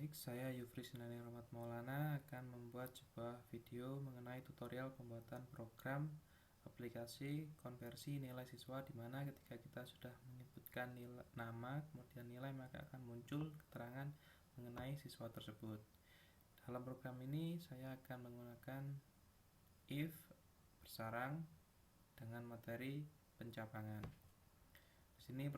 Baik, saya Yufri Sinani Rahmat Maulana akan membuat sebuah video mengenai tutorial pembuatan program aplikasi konversi nilai siswa, di mana ketika kita sudah menyebutkan nama kemudian nilai, maka akan muncul keterangan mengenai siswa tersebut. Dalam program ini saya akan menggunakan if bersarang dengan materi pencapangan. Di sini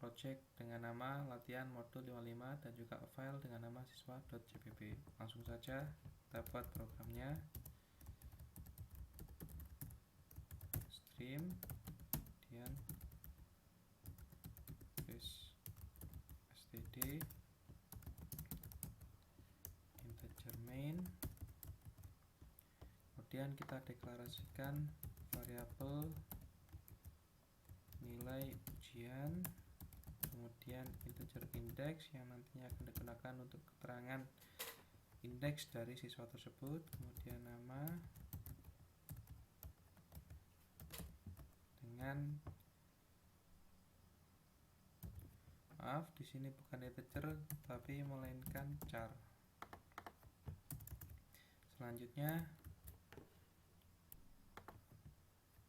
project dengan nama latihan modul 55 dan juga file dengan nama siswa.cpp. Langsung saja kita buat programnya. Stream, kemudian std, integer main, kemudian kita deklarasikan variabel nilai ujian, kemudian integer index yang nantinya akan digunakan untuk keterangan indeks dari siswa tersebut, kemudian nama dengan di sini bukan integer tapi melainkan char. Selanjutnya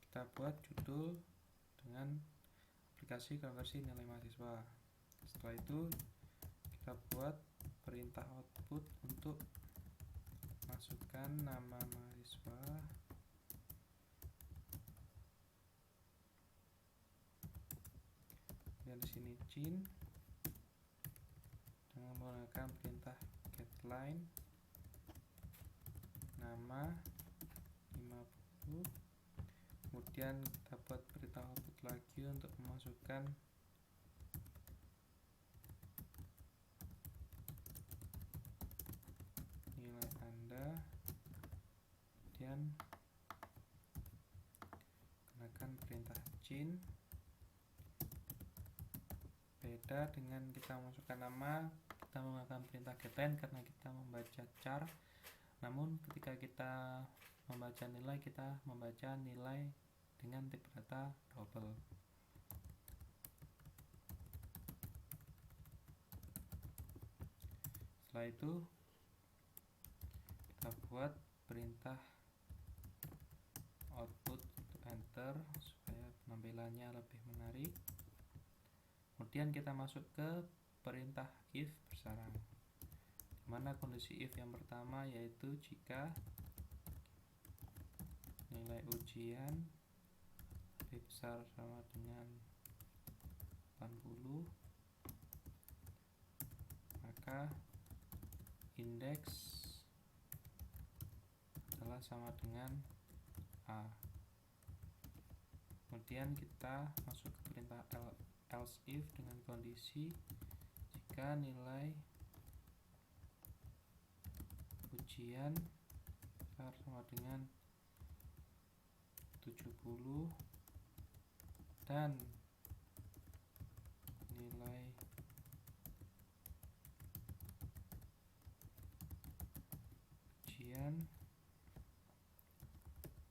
kita buat judul dengan aplikasi konversi nilai mahasiswa. Setelah itu kita buat perintah output untuk masukkan nama mahasiswa, dan di sini cin dengan menggunakan perintah getLine nama 50. Kemudian kita buat perintah output lagi untuk memasukkan nilai Anda, kemudian gunakan perintah cin. Beda dengan kita memasukkan nama, kita menggunakan perintah getLine karena kita membaca char, namun ketika kita membaca nilai, kita membaca nilai dengan tipe data double. Setelah itu kita buat perintah output untuk enter supaya penampilannya lebih menarik. Kemudian kita masuk ke perintah if bersarang, dimana kondisi if yang pertama yaitu jika nilai ujian lebih besar sama dengan 80, maka indeks adalah sama dengan A. Kemudian kita masuk ke perintah else if dengan kondisi jika nilai ujian sama dengan 70 dan nilai ujian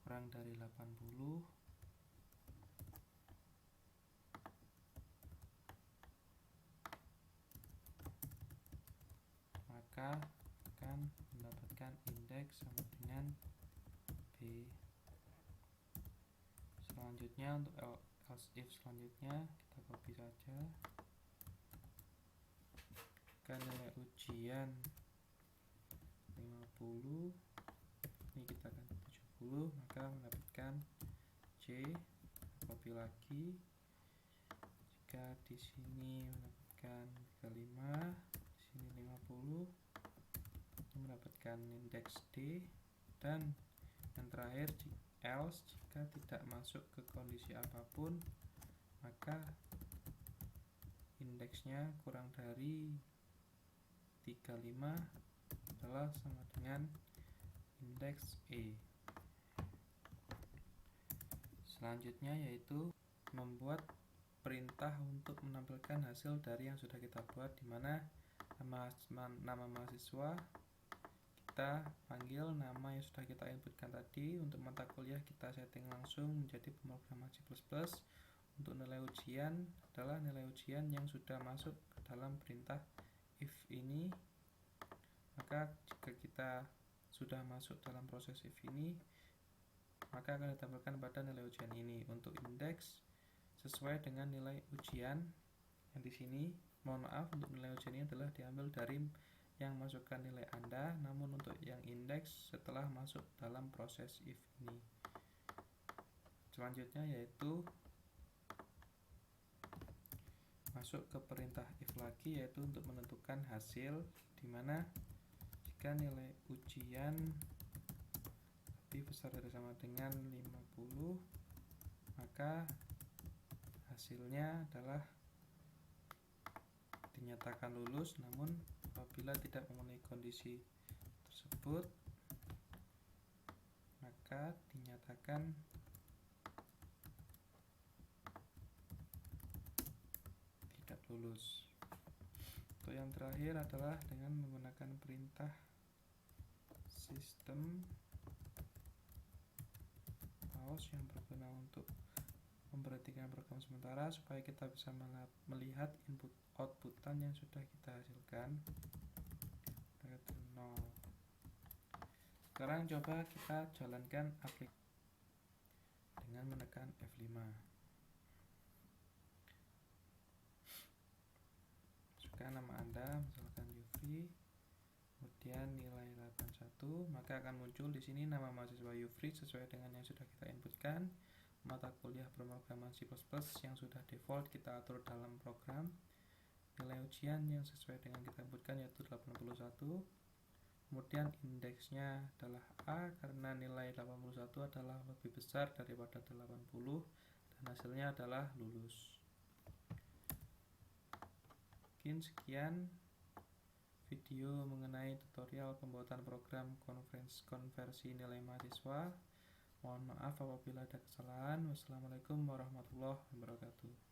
kurang dari 80, maka akan mendapatkan indeks sama dengan B. Selanjutnya untuk else if selanjutnya kita copy saja ke nilai ujian 50, ini kita akan 70, maka mendapatkan C. Copy lagi, jika di sini mendapatkan 35, di sini 50, mendapatkan indeks D. Dan yang terakhir else, jika tidak masuk ke kondisi apapun, maka indeksnya kurang dari 35 adalah sama dengan indeks E. Selanjutnya yaitu membuat perintah untuk menampilkan hasil dari yang sudah kita buat, dimana nama mahasiswa kita panggil nama yang sudah kita inputkan tadi. Untuk mata kuliah kita setting langsung menjadi pemrograman C++. Untuk nilai ujian adalah nilai ujian yang sudah masuk ke dalam perintah if ini, Maka jika kita sudah masuk dalam proses if ini, maka akan ditampilkan pada nilai ujian ini. Untuk indeks sesuai dengan nilai ujian yang di sini. Mohon maaf, untuk nilai ujian ini adalah diambil dari yang masukkan nilai Anda, namun untuk yang indeks setelah masuk dalam proses if ini. Selanjutnya yaitu masuk ke perintah if lagi, yaitu untuk menentukan hasil, dimana jika nilai ujian lebih besar dari sama dengan 50, maka hasilnya adalah dinyatakan lulus. Namun apabila tidak memenuhi kondisi tersebut, maka dinyatakan tidak lulus. Untuk yang terakhir adalah dengan menggunakan perintah sistem pause yang berguna untuk memberhentikan program sementara supaya kita bisa melihat input outputan yang sudah kita hasilkan dari 0. Sekarang coba kita jalankan aplikasi dengan menekan F5. Masukkan nama Anda, misalkan Yufri, kemudian nilai 81, maka akan muncul di sini nama mahasiswa Yufri sesuai dengan yang sudah kita inputkan. Mata kuliah pemrograman C++ yang sudah default kita atur dalam program. Nilai ujian yang sesuai dengan kita inputkan yaitu 81. Kemudian indeksnya adalah A karena nilai 81 adalah lebih besar daripada 80 dan hasilnya adalah lulus. Mungkin sekian video mengenai tutorial pembuatan program konversi nilai mahasiswa. Mohon maaf apabila ada kesalahan. Wassalamualaikum warahmatullahi wabarakatuh.